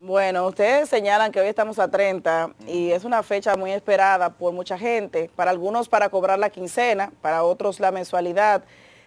Bueno, ustedes señalan que hoy estamos a 30 y es una fecha muy esperada por mucha gente, para algunos para cobrar la quincena, para otros la mensualidad.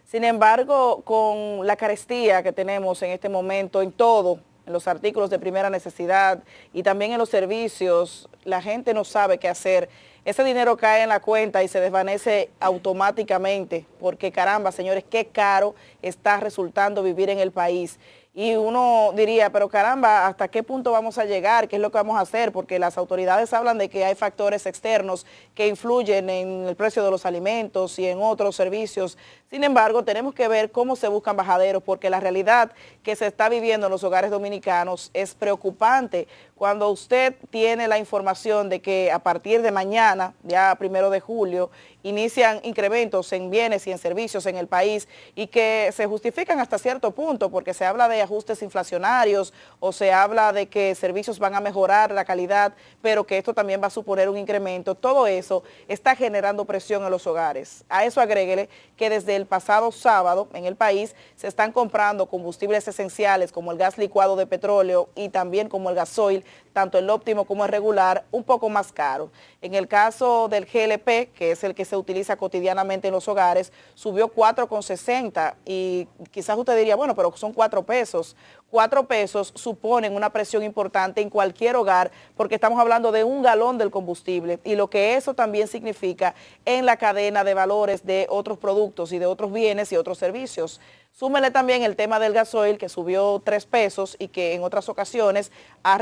Sin embargo, con la carestía que tenemos en este momento en todo, en los artículos de primera necesidad y también en los servicios, la gente no sabe qué hacer. Ese dinero cae en la cuenta y se desvanece automáticamente, porque caramba, señores, qué caro está resultando vivir en el país. Y uno diría, pero caramba, ¿hasta qué punto vamos a llegar? ¿Qué es lo que vamos a hacer? Porque las autoridades hablan de que hay factores externos que influyen en el precio de los alimentos y en otros servicios. Sin embargo, tenemos que ver cómo se buscan bajaderos, porque la realidad que se está viviendo en los hogares dominicanos es preocupante. Cuando usted tiene la información de que a partir de mañana, ya 1 de julio, inician incrementos en bienes y en servicios en el país y que se justifican hasta cierto punto porque se habla de ajustes inflacionarios o se habla de que servicios van a mejorar la calidad, pero que esto también va a suponer un incremento. Todo eso está generando presión en los hogares. A eso agréguele que desde el pasado sábado en el país se están comprando combustibles esenciales como el gas licuado de petróleo y también como el gasoil, tanto el óptimo como el regular, un poco más caro. En el caso del GLP, que es el que se utiliza cotidianamente en los hogares, subió 4,60 y quizás usted diría, bueno, pero son 4 pesos. 4 pesos suponen una presión importante en cualquier hogar porque estamos hablando de un galón del combustible y lo que eso también significa en la cadena de valores de otros productos y de otros bienes y otros servicios. Súmele también el tema del gasoil que subió 3 pesos y que en otras ocasiones ha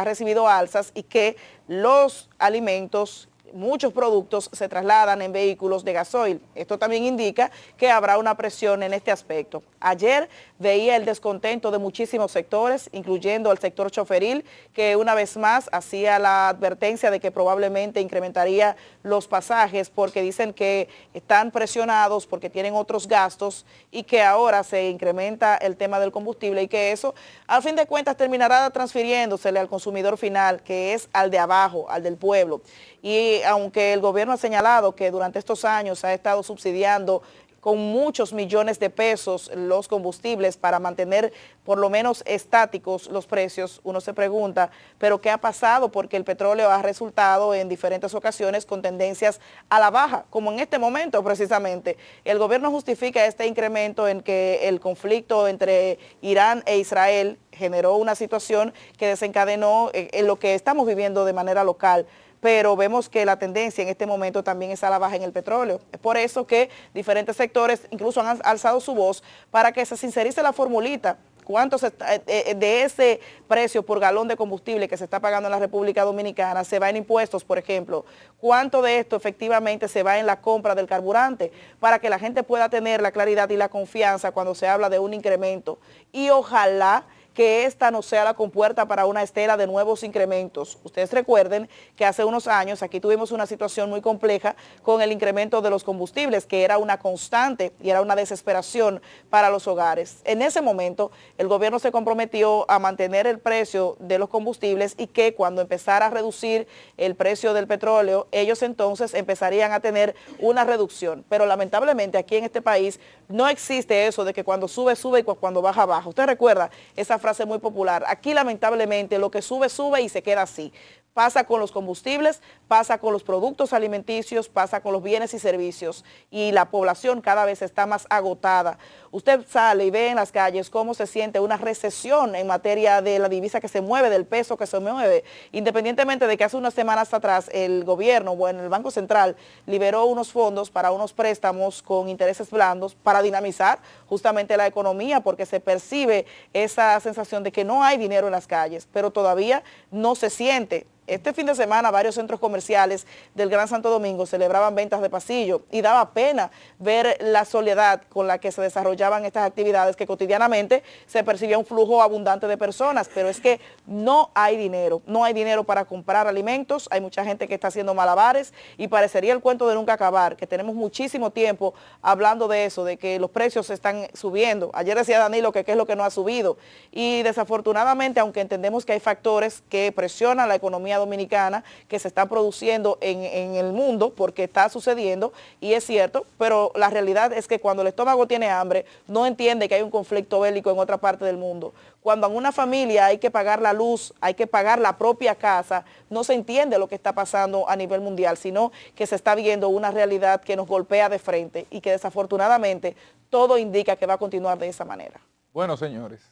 recibido alzas y que los alimentos, muchos productos se trasladan en vehículos de gasoil. Esto también indica que habrá una presión en este aspecto. Ayer veía el descontento de muchísimos sectores, incluyendo el sector choferil, que una vez más hacía la advertencia de que probablemente incrementaría los pasajes porque dicen que están presionados porque tienen otros gastos y que ahora se incrementa el tema del combustible y que eso, al fin de cuentas, terminará transfiriéndosele al consumidor final, que es al de abajo, al del pueblo. Y aunque el gobierno ha señalado que durante estos años ha estado subsidiando con muchos millones de pesos los combustibles para mantener por lo menos estáticos los precios, uno se pregunta, ¿pero qué ha pasado? Porque el petróleo ha resultado en diferentes ocasiones con tendencias a la baja, como en este momento precisamente. El gobierno justifica este incremento en que el conflicto entre Irán e Israel generó una situación que desencadenó en lo que estamos viviendo de manera local, pero vemos que la tendencia en este momento también es a la baja en el petróleo. Es por eso que diferentes sectores incluso han alzado su voz para que se sincerice la formulita. ¿Cuánto de ese precio por galón de combustible que se está pagando en la República Dominicana se va en impuestos, por ejemplo? ¿Cuánto de esto efectivamente se va en la compra del carburante? Para que la gente pueda tener la claridad y la confianza cuando se habla de un incremento. Y ojalá que esta no sea la compuerta para una estela de nuevos incrementos. Ustedes recuerden que hace unos años aquí tuvimos una situación muy compleja con el incremento de los combustibles, que era una constante y era una desesperación para los hogares. En ese momento, el gobierno se comprometió a mantener el precio de los combustibles y que cuando empezara a reducir el precio del petróleo, ellos entonces empezarían a tener una reducción. Pero lamentablemente aquí en este país no existe eso de que cuando sube, sube y cuando baja, baja. Usted recuerda esa frase muy popular. Aquí lamentablemente lo que sube, sube y se queda así. Pasa con los combustibles, pasa con los productos alimenticios, pasa con los bienes y servicios y la población cada vez está más agotada. Usted sale y ve en las calles cómo se siente una recesión en materia de la divisa que se mueve, del peso que se mueve, independientemente de que hace unas semanas atrás el gobierno, bueno, el Banco Central liberó unos fondos para unos préstamos con intereses blandos para dinamizar justamente la economía porque se percibe esa sensación de que no hay dinero en las calles, pero todavía no se siente. Este fin de semana varios centros comerciales del Gran Santo Domingo celebraban ventas de pasillo y daba pena ver la soledad con la que se desarrollaban estas actividades, que cotidianamente se percibía un flujo abundante de personas, pero es que no hay dinero para comprar alimentos, hay mucha gente que está haciendo malabares y parecería el cuento de nunca acabar, que tenemos muchísimo tiempo hablando de eso, de que los precios están subiendo. Ayer decía Danilo que qué es lo que no ha subido y desafortunadamente, aunque entendemos que hay factores que presionan la economía Dominicana que se está produciendo en el mundo, porque está sucediendo, y es cierto, pero la realidad es que cuando el estómago tiene hambre, no entiende que hay un conflicto bélico en otra parte del mundo. Cuando en una familia hay que pagar la luz, hay que pagar la propia casa, no se entiende lo que está pasando a nivel mundial, sino que se está viendo una realidad que nos golpea de frente y que desafortunadamente todo indica que va a continuar de esa manera. Bueno, señores,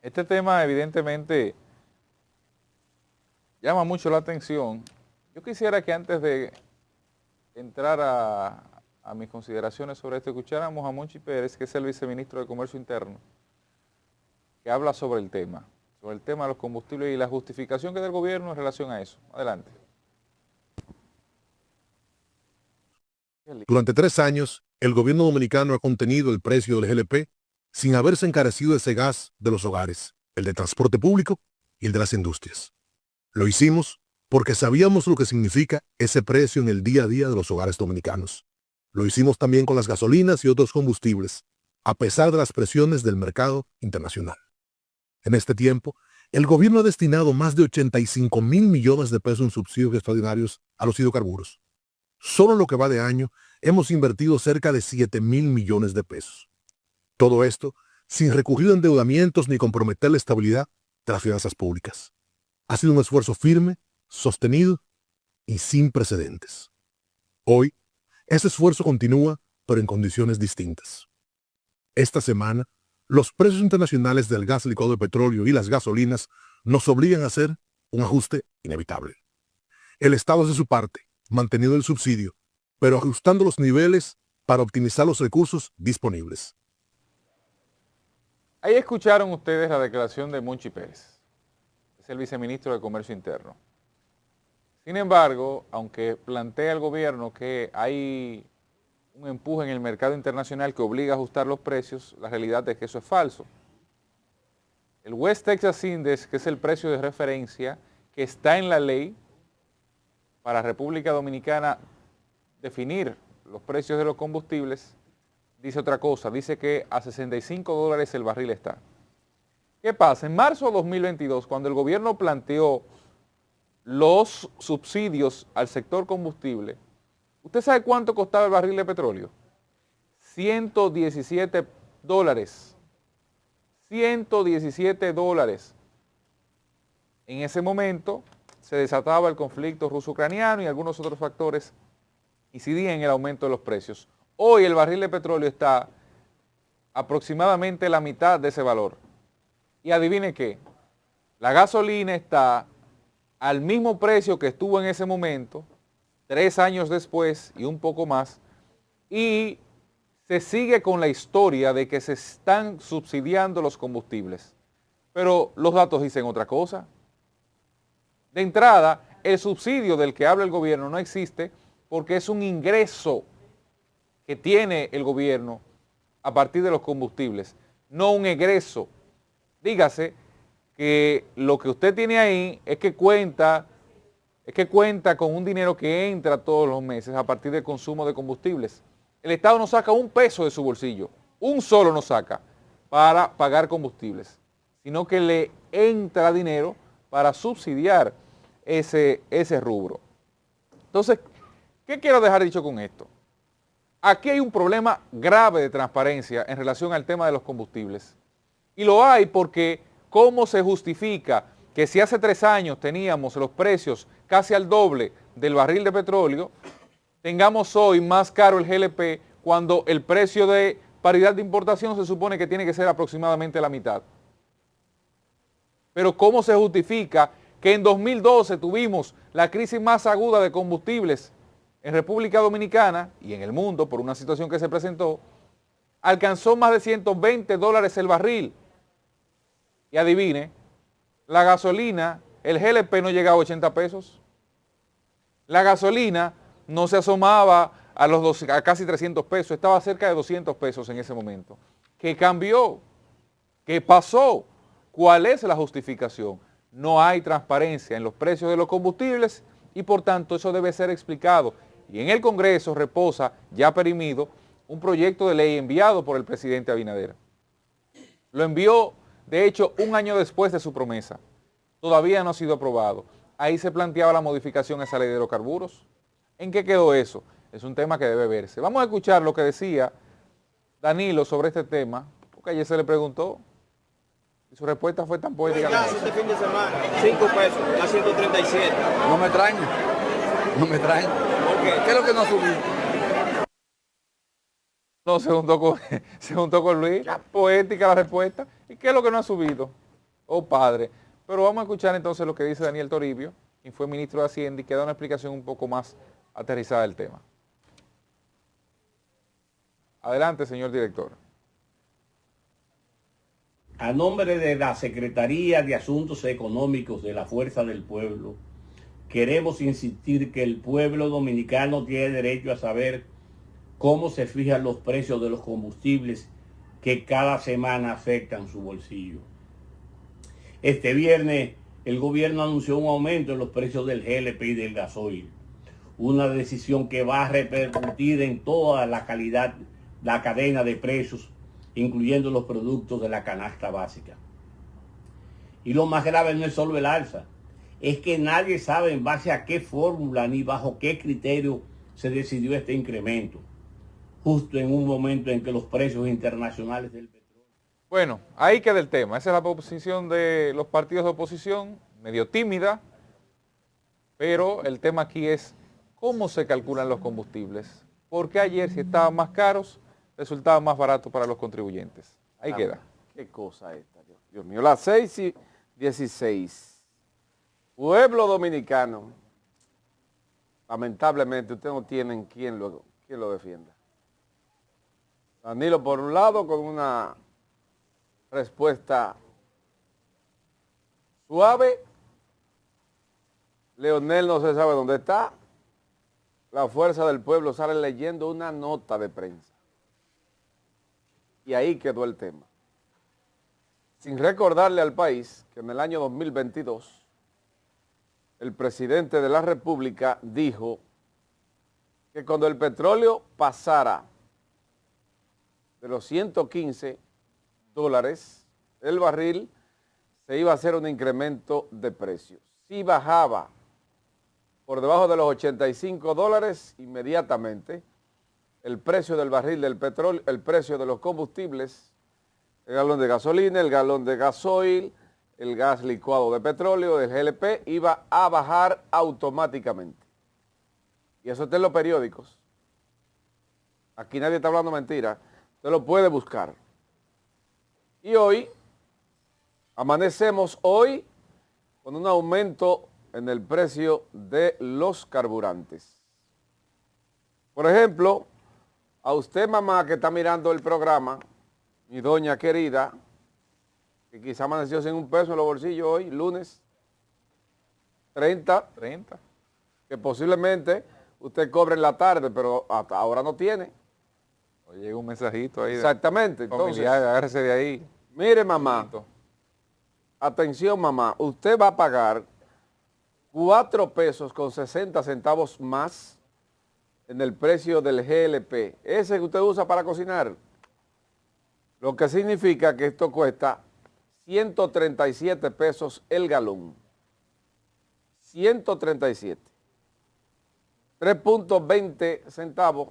este tema evidentemente llama mucho la atención. Yo quisiera que antes de entrar a mis consideraciones sobre esto, escucháramos a Monchi Pérez, que es el viceministro de Comercio Interno, que habla sobre el tema de los combustibles y la justificación que da el gobierno en relación a eso. Adelante. Durante 3 años, el gobierno dominicano ha contenido el precio del GLP sin haberse encarecido ese gas de los hogares, el de transporte público y el de las industrias. Lo hicimos porque sabíamos lo que significa ese precio en el día a día de los hogares dominicanos. Lo hicimos también con las gasolinas y otros combustibles, a pesar de las presiones del mercado internacional. En este tiempo, el gobierno ha destinado más de 85,000 millones de pesos en subsidios extraordinarios a los hidrocarburos. Solo en lo que va de año, hemos invertido cerca de 7,000 millones de pesos. Todo esto sin recurrir a endeudamientos ni comprometer la estabilidad de las finanzas públicas. Ha sido un esfuerzo firme, sostenido y sin precedentes. Hoy, ese esfuerzo continúa, pero en condiciones distintas. Esta semana, los precios internacionales del gas licuado de petróleo y las gasolinas nos obligan a hacer un ajuste inevitable. El Estado hace su parte, manteniendo el subsidio, pero ajustando los niveles para optimizar los recursos disponibles. Ahí escucharon ustedes la declaración de Monchi Pérez, es el viceministro de Comercio Interno. Sin embargo, aunque plantea el gobierno que hay un empuje en el mercado internacional que obliga a ajustar los precios, la realidad es que eso es falso. El West Texas Index, que es el precio de referencia que está en la ley para República Dominicana definir los precios de los combustibles, dice otra cosa, dice que a $65 el barril está. ¿Qué pasa? En marzo de 2022, cuando el gobierno planteó los subsidios al sector combustible, ¿usted sabe cuánto costaba el barril de petróleo? $117. $117. En ese momento se desataba el conflicto ruso-ucraniano y algunos otros factores incidían en el aumento de los precios. Hoy el barril de petróleo está aproximadamente la mitad de ese valor. Y adivine qué, la gasolina está al mismo precio que estuvo en ese momento, 3 años después y un poco más, y se sigue con la historia de que se están subsidiando los combustibles. Pero los datos dicen otra cosa. De entrada, el subsidio del que habla el gobierno no existe porque es un ingreso que tiene el gobierno a partir de los combustibles, no un egreso. Dígase que lo que usted tiene ahí es que cuenta con un dinero que entra todos los meses a partir del consumo de combustibles. El Estado no saca un peso de su bolsillo, un solo no saca para pagar combustibles, sino que le entra dinero para subsidiar ese rubro. Entonces, ¿qué quiero dejar dicho con esto? Aquí hay un problema grave de transparencia en relación al tema de los combustibles. Y lo hay porque ¿cómo se justifica que si hace 3 años teníamos los precios casi al doble del barril de petróleo, tengamos hoy más caro el GLP cuando el precio de paridad de importación se supone que tiene que ser aproximadamente la mitad? Pero ¿cómo se justifica que en 2012 tuvimos la crisis más aguda de combustibles en República Dominicana y en el mundo por una situación que se presentó, alcanzó más de $120 el barril? Y adivine, la gasolina, el GLP no llegaba a 80 pesos. La gasolina no se asomaba a casi 300 pesos, estaba cerca de 200 pesos en ese momento. ¿Qué cambió? ¿Qué pasó? ¿Cuál es la justificación? No hay transparencia en los precios de los combustibles y por tanto eso debe ser explicado. Y en el Congreso reposa, ya perimido, un proyecto de ley enviado por el presidente Abinader. Lo envió, de hecho, un año después de su promesa. Todavía no ha sido aprobado. ahí se planteaba la modificación a esa ley de hidrocarburos. ¿En qué quedó eso? Es un tema que debe verse. Vamos a escuchar lo que decía Danilo sobre este tema, porque ayer se le preguntó y su respuesta fue tan poética. Este fin de semana, 5 pesos, a 137. No me extraña, no me extraña. ¿Por qué? ¿Qué es lo que no ha subido? No, se juntó con Luis, poética la respuesta. ¿Y qué es lo que no ha subido? Oh, padre. Pero vamos a escuchar entonces lo que dice Daniel Toribio, quien fue ministro de Hacienda y que da una explicación un poco más aterrizada del tema. Adelante, señor director. A nombre de la Secretaría de Asuntos Económicos de la Fuerza del Pueblo, queremos insistir que el pueblo dominicano tiene derecho a saber cómo se fijan los precios de los combustibles que cada semana afectan su bolsillo. Este viernes, el gobierno anunció un aumento en los precios del GLP y del gasoil, una decisión que va a repercutir en toda la cadena de precios, incluyendo los productos de la canasta básica. Y lo más grave no es solo el alza, es que nadie sabe en base a qué fórmula ni bajo qué criterio se decidió este incremento, justo en un momento en que los precios internacionales del petróleo... Bueno, ahí queda el tema. Esa es la posición de los partidos de oposición, medio tímida, pero el tema aquí es cómo se calculan los combustibles. Porque ayer, si estaban más caros, resultaba más barato para los contribuyentes. Ahí queda. Qué cosa esta, Dios mío. Las 6:16. Pueblo dominicano, lamentablemente usted no tiene quien lo defienda. Danilo por un lado con una respuesta suave. Leonel no se sabe dónde está. La Fuerza del Pueblo sale leyendo una nota de prensa. Y ahí quedó el tema. Sin recordarle al país que en el año 2022 el presidente de la República dijo que cuando el petróleo pasara de los 115 dólares el barril, se iba a hacer un incremento de precios. Si bajaba por debajo de los 85 dólares, inmediatamente el precio del barril del petróleo, el precio de los combustibles, el galón de gasolina, el galón de gasoil, el gas licuado de petróleo, del GLP, iba a bajar automáticamente. Y eso está en los periódicos. Aquí nadie está hablando mentira. Usted lo puede buscar. Y hoy, amanecemos hoy con un aumento en el precio de los carburantes. Por ejemplo, a usted, mamá, que está mirando el programa, mi doña querida, que quizá amaneció sin un peso en los bolsillos hoy, lunes 30, que posiblemente usted cobre en la tarde, pero hasta ahora no tiene. O llega un mensajito ahí. Exactamente. Entonces, agárrese de ahí. mire, mamá, atención, mamá, usted va a pagar 4 pesos con 60 centavos más en el precio del GLP, ese que usted usa para cocinar, lo que significa que esto cuesta 137 pesos el galón. 137. 3.20 centavos,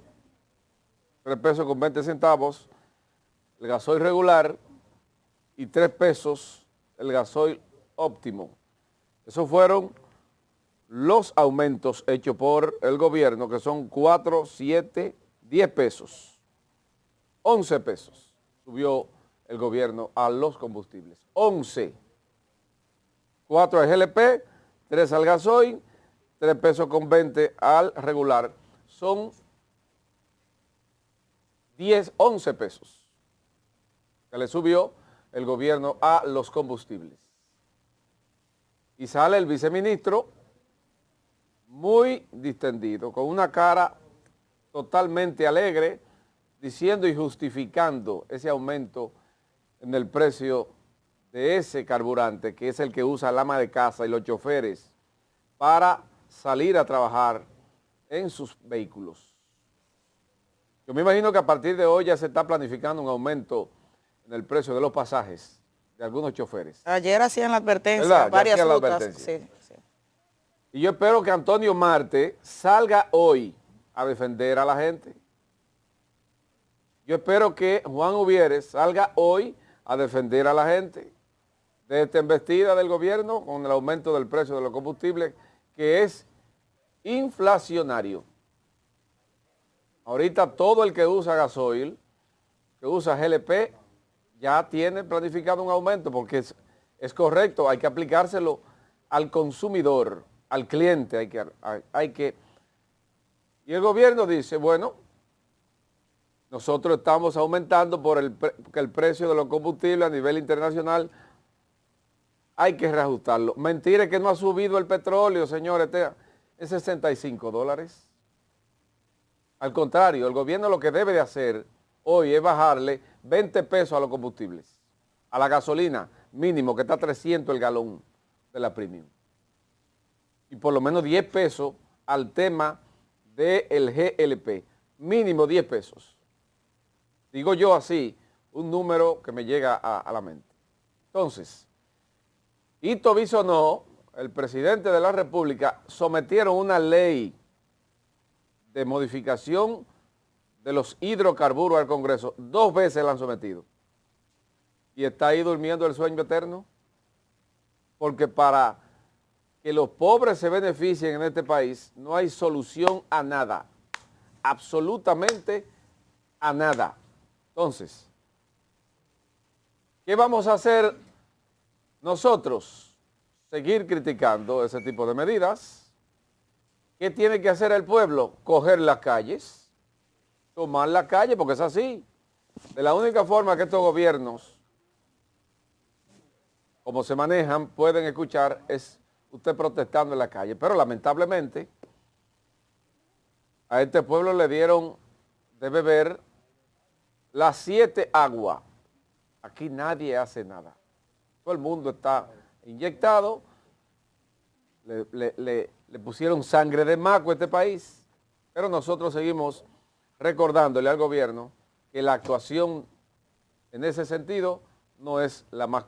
3 pesos con 20 centavos el gasoil regular y 3 pesos el gasoil óptimo. Esos fueron los aumentos hechos por el gobierno, que son 4, 7, 10 pesos. 11 pesos subió el gobierno a los combustibles. 11. 4 al GLP, 3 al gasoil, 3 pesos con 20 al regular. Son 10, 11 pesos que le subió el gobierno a los combustibles. Y sale el viceministro muy distendido, con una cara totalmente alegre, diciendo y justificando ese aumento en el precio de ese carburante, que es el que usa el ama de casa y los choferes para salir a trabajar en sus vehículos. Yo me imagino que a partir de hoy ya se está planificando un aumento en el precio de los pasajes de algunos choferes. Ayer hacían la advertencia, ¿Verdad? varias hacían la rutas. advertencia. Sí. Y yo espero que Antonio Marte salga hoy a defender a la gente. Yo espero que Juan Uvieres salga hoy a defender a la gente de esta embestida del gobierno con el aumento del precio de los combustibles, que es inflacionario. Ahorita todo el que usa gasoil, que usa GLP, ya tiene planificado un aumento, porque es correcto, hay que aplicárselo al consumidor, al cliente, y el gobierno dice, bueno, nosotros estamos aumentando porque el precio de los combustibles a nivel internacional hay que reajustarlo. Mentira, es que no ha subido el petróleo, señores, es $65. Al contrario, el gobierno lo que debe de hacer hoy es bajarle 20 pesos a los combustibles, a la gasolina mínimo, que está a 300 el galón de la premium, y por lo menos 10 pesos al tema del GLP, mínimo 10 pesos. Digo yo así, un número que me llega a la mente. Entonces, Ito Bisonó, el presidente de la República, sometieron una ley de modificación de los hidrocarburos al Congreso. 2 veces la han sometido. Y está ahí durmiendo el sueño eterno. Porque para que los pobres se beneficien en este país, no hay solución a nada. Absolutamente a nada. Entonces, ¿qué vamos a hacer nosotros? Seguir criticando ese tipo de medidas. ¿Qué tiene que hacer el pueblo? Coger las calles, tomar la calle, porque es así. De la única forma que estos gobiernos, como se manejan, pueden escuchar es usted protestando en la calle. Pero lamentablemente, a este pueblo le dieron de beber las 7 aguas. Aquí nadie hace nada. Todo el mundo está inyectado. Le pusieron sangre de maco a este país. Pero nosotros seguimos recordándole al gobierno que la actuación en ese sentido no es la más correcta.